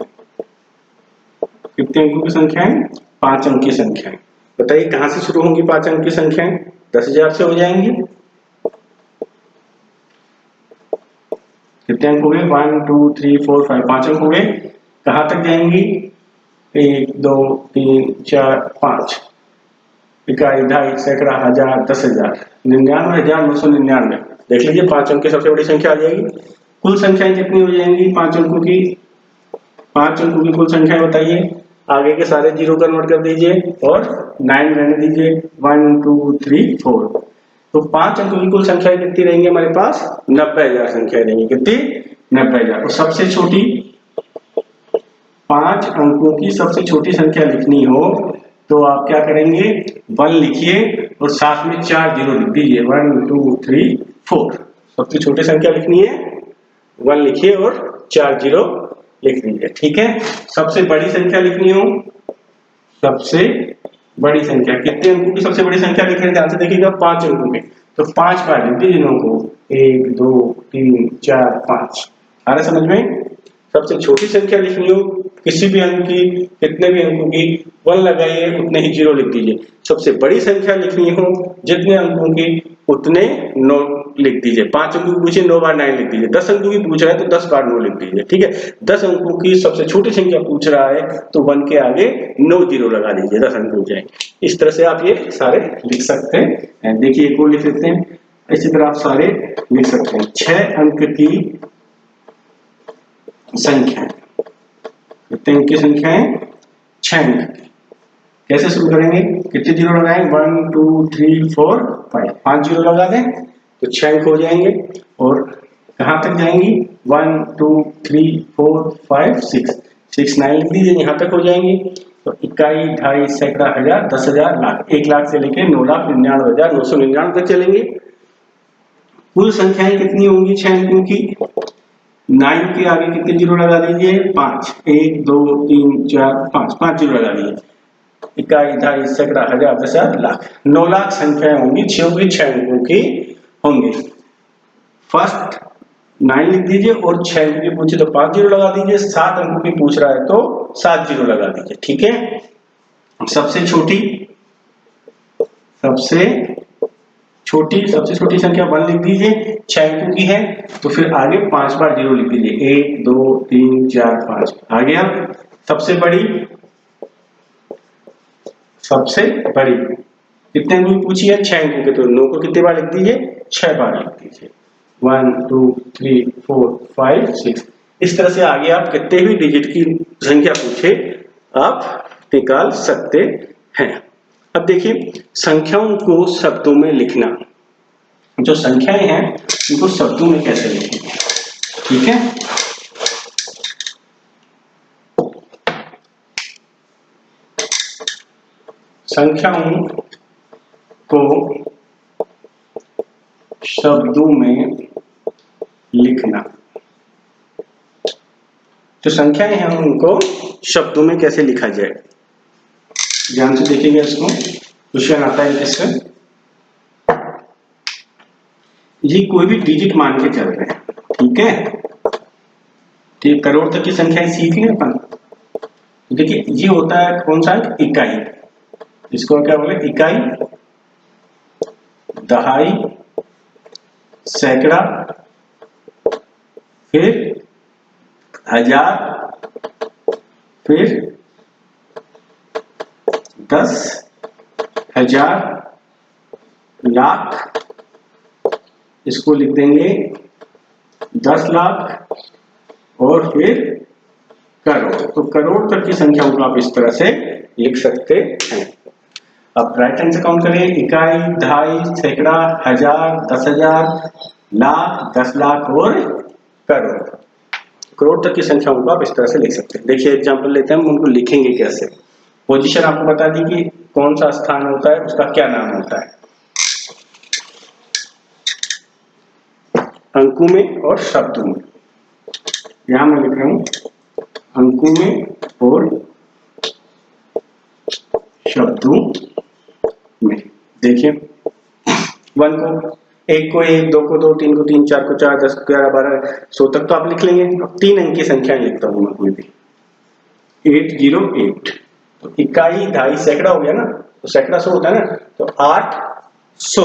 कितने अंकों की संख्याएं 5 अंक की संख्याएं। बताइए कहां से शुरू होंगी 5 अंक की संख्याएं 10,000 से हो जाएंगी। कितने अंक हो गए 1 2 3 4 5, 5 अंक हो गए। कहां तक जाएंगी 1 2 3 4 5, इकाई ढाई सैकड़ा हजार 10,000 99,999। देख लीजिए 5 अंक की सबसे बड़ी संख्या आ जाएगी। कुल संख्याएं कितनी हो जाएंगी 5 अंकों की, 5 अंकों की कुल संख्या बताइए। आगे के सारे जीरो कन्वर्ट कर दीजिए और 9 रहने दीजिए 1 2 3 4। तो 5 अंकों की कुल संख्या कितनी रहेंगी हमारे पास 90,000 संख्या रहेंगी। कितनी 90,000। और सबसे छोटी 5 अंकों की सबसे छोटी संख्या लिखनी हो तो आप क्या करेंगे 1 लिखिए और साथ में 4 जीरो लिख दीजिए 1 2 3 4। सबसे छोटी संख्या लिखनी है 1 लिखिए और 4 जीरो लिख दीजिए। ठीक है। सबसे बड़ी संख्या लिखनी हो, सबसे बड़ी संख्या कितने अंकों की सबसे बड़ी संख्या लिख रहे हैं ध्यान से देखिएगा 5 अंकों की। तो 5 बार लिख दीजिए इनको 1 2 3 4 5। आ रहा समझ में। सबसे छोटी संख्या लिखनी हो किसी भी अंक की, कितने भी अंकों की 1 लगाइए उतने ही जीरो लिख दीजिए। सबसे बड़ी संख्या लिखनी हो जितने अंकों की उतने 9 लिख दीजिए। 5 अंकों की पूछे 9 बार 9 लिख दीजिए। 10 अंकों की पूछ रहा है तो 10 बार 9 लिख दीजिए। ठीक है। 10 अंकों की सबसे छोटी संख्या पूछ रहा है तो 1 के आगे 9 जीरो लगा दीजिए 10 अंक हो जाएंगे। इस तरह से आप ये सारे लिख सकते हैं। देखिए एक और लिख लेते हैं। इसी तरह आप सारे लिख सकते हैं। 6 अंक की संख्या, कितने अंक की संख्या है 6 अंक की। कैसे शुरू करेंगे कितने जीरो लगाएं 1 2 3 4 5, 5 जीरो लगा दें तो 6 अंक हो जाएंगे। और कहां तक जाएंगी 1 2 3 4 5 6, 6 9 लिख दीजिए यहां तक हो जाएंगी। तो इकाई ढाई सैकड़ा हजार 10,000 लाख, 1 लाख से लेकर 9,99,999 तक चलेंगे। कुल संख्याएं कितनी होंगी 6 अंकों की 9 के आगे कितने जीरो लगा दीजिए 5, 1 2 3 4 5, 5 जीरो लगा दीजिए। इकाई ढाई सैकड़ा हजार 10,000 लाख, 9 लाख संख्याएं होंगी 6 अंकों की होंगी। फर्स्ट 9 लिख दीजिए और 6 अंकों की पूछे तो 5 जीरो लगा दीजिए। 7 अंकों की पूछ रहा है तो 7 जीरो लगा दीजिए। ठीक है। सबसे छोटी संख्या 1 लिख दीजिए। 6 अंकों की है तो फिर आगे 5 बार जीरो लिख दीजिए 1 2 3 4 5 आ गया। सबसे बड़ी कितने अंकों की पूछी है 6 अंकों के, तो 9 को कितने बार लिख दीजिए 6 बार लिख दीजिए 1 2 3 4 5 6। इस तरह से आगे आप कितने भी डिजिट की संख्या पूछे आप निकाल सकते हैं। अब देखिए संख्याओं को शब्दों में लिखना, जो संख्याएं हैं उनको शब्दों में कैसे लिखेंगे। ठीक है। संख्याओं को शब्दों में लिखना, जो संख्याएं हैं उनको शब्दों में कैसे लिखा जाए। ध्यान से देखिएगा इसको, क्वेश्चन आता है इससे। ये कोई भी डिजिट मान के चल रहे हैं, ठीक है। ठीक, करोड़ तक की संख्याएं सीख लें अपन। देखिए ये होता है कौन सा इकाई, इसको क्या बोले इकाई, दहाई, सैकड़ा, फिर हजार, फिर 10,000, लाख, इसको लिख देंगे 10 लाख, और फिर करोड़। तो करोड़ तक की संख्याओं को आप इस तरह से लिख सकते हैं। अब राइट हैंड से काउंट करें, इकाई, दहाई, सैकड़ा, हजार, 10,000, लाख, 10 लाख और करोड़। करोड़ तक की संख्याओं को आप इस तरह से लिख सकते हैं। देखिए एग्जांपल लेते हैं, हम उनको लिखेंगे कैसे। पोजीशन आपको बता दी कि कौन सा स्थान होता है, उसका क्या नाम होता है, अंकों में और शब्दों में। यहां मैं लिख रहा हूं अंकों में और शब्दों में। देखिए 1 को 1 को 1, 2 को 2, 3 को 3, 4 को 4, 10 को 11, 12, 100 तक तो आप लिख लेंगे। अब 3 अंक की संख्याएं लिखता हूं मैं कोई भी, 808। तो इकाई, दहाई, सैकड़ा हो गया ना, तो सैकड़ा 100 होता है ना, तो 800,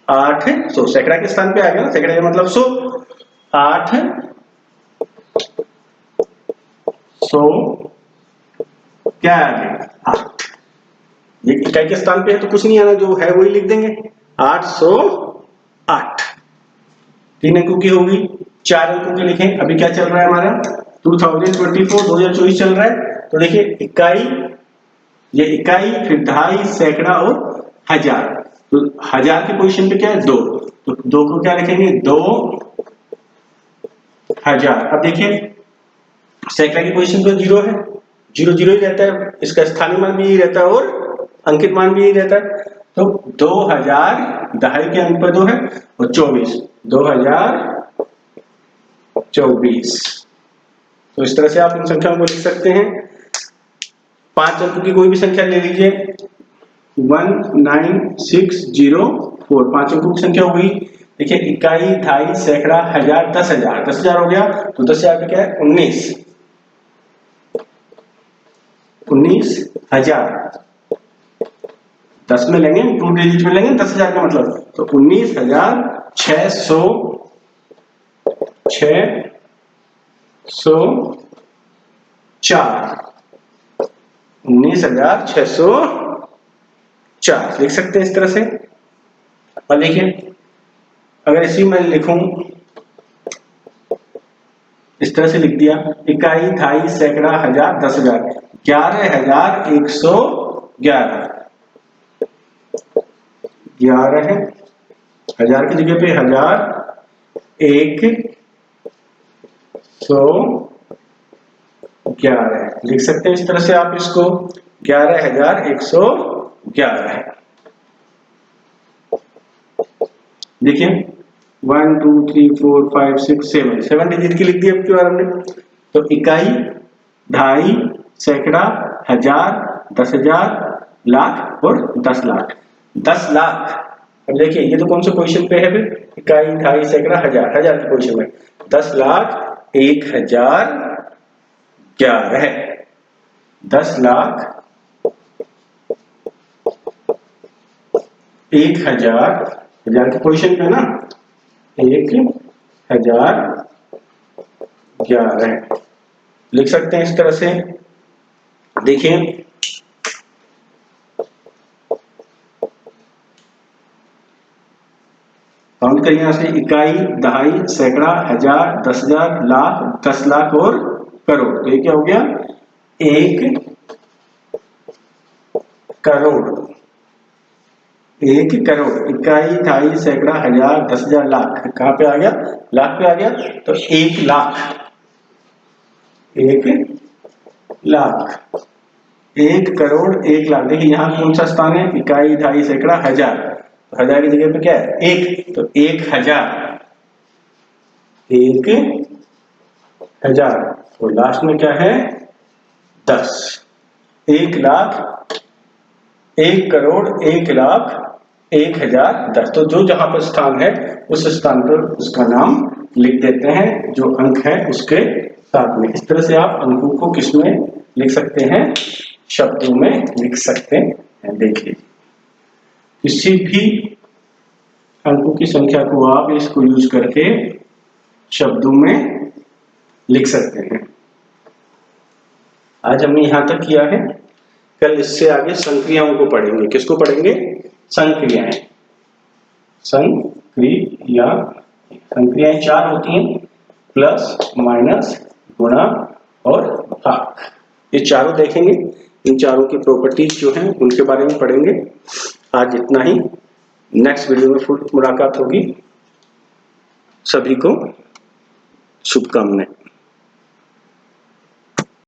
800 सैकड़ा के स्थान पे आ गया ना, सैकड़ा का मतलब 100, 800 क्या आ गया 8। ये इकाई के स्थान पे है तो कुछ नहीं आना, जो है वही लिख देंगे, 808। 3 अंकों की होगी, 4 अंकों की लिखें। अभी क्या चल रहा है हमारा 2024 चल रहा है। तो देखिए इकाई, ये इकाई, फिर दहाई, सैकड़ा और हजार। तो हजार की पोजीशन पे क्या है 2, तो 2 को क्या लिखेंगे 2000। अब देखिए सैकड़ा की पोजीशन पे 0 है, 0 0 ही रहता है, इसका स्थानीय मान भी यही रहता है और अंकित मान भी यही रहता है। तो 2000, दहाई के अंक पर 2 है और 24, 2024। तो इस तरह से आप इन संख्याओं को लिख सकते हैं। 5 अंकों की कोई भी संख्या ले लीजिए, 19604, 5 अंकों की संख्या हो गई। देखिए इकाई, दहाई, सैकड़ा, हजार, 10,000, 10,000 हो गया, तो 10,000 पे क्या है 19,000। 10 में लेंगे, 2 डिजिट में लेंगे, 10,000 का मतलब, तो 19,604, 19,604 लिख सकते हैं इस तरह से। और देखिए अगर इसी में लिखूं, इस तरह से लिख दिया, इकाई, दहाई, सैकड़ा, हजार, 10,000, 11,111, 11,000 की जगह पे 1,111 लिख सकते हैं इस तरह से आप इसको, 11,111। देखिए 1 2 3 4 5 6 7 डिजिट की लिख दी अब की बार हमने। तो इकाई, दहाई, सैकड़ा, हजार, 10,000, लाख और 10 लाख। 10 लाख, अब देखिए ये तो कौन से पोजीशन पे है, फिर इकाई, दहाई, सैकड़ा, हजार, हजार की पोजीशन में। 10 लाख 1,011, 10 लाख 1,000, हजार की पोजीशन पे ना, 1,011 लिख सकते हैं इस तरह से। देखिए काउंट करिए यहां से, इकाई, दहाई, सैकड़ा, हजार, 10,000, लाख, 10 लाख और करोड़। तो ये क्या हो गया 1 करोड़। 1 करोड़, इकाई, दहाई, सैकड़ा, हजार, 10,000, लाख, कहां पे आ गया लाख पे आ गया। तो 1 लाख, 1 लाख, 1 करोड़ 1 लाख। देखिए यहां कौन सा स्थान है, इकाई, दहाई, सैकड़ा, हजार, तो हजार की जगह पे क्या है 1, तो 1,000, 1,000 और लास्ट में क्या है 10। 1 लाख, 1 करोड़ 1 लाख 1010। तो जो जहां पर स्थान है उस स्थान पर उसका नाम लिख देते हैं जो अंक है उसके साथ में। इस तरह से आप अंकों को किसमें लिख सकते हैं, शब्दों में लिख सकते हैं। देखिए किसी भी अंकों की संख्या को आप इसको यूज करके शब्दों में लिख सकते हैं। आज हमने यहां तक किया है, कल इससे आगे संक्रियाओं को पढ़ेंगे। किसको पढ़ेंगे, संक्रियाएं। संक्रियाएं 4 होती हैं, प्लस, माइनस, गुणा और भाग। ये चारों देखेंगे, इन चारों की प्रॉपर्टीज जो हैं उनके बारे में पढ़ेंगे। आज इतना ही, नेक्स्ट वीडियो में फिर मुलाकात होगी। सभी को शुभकामनाएं।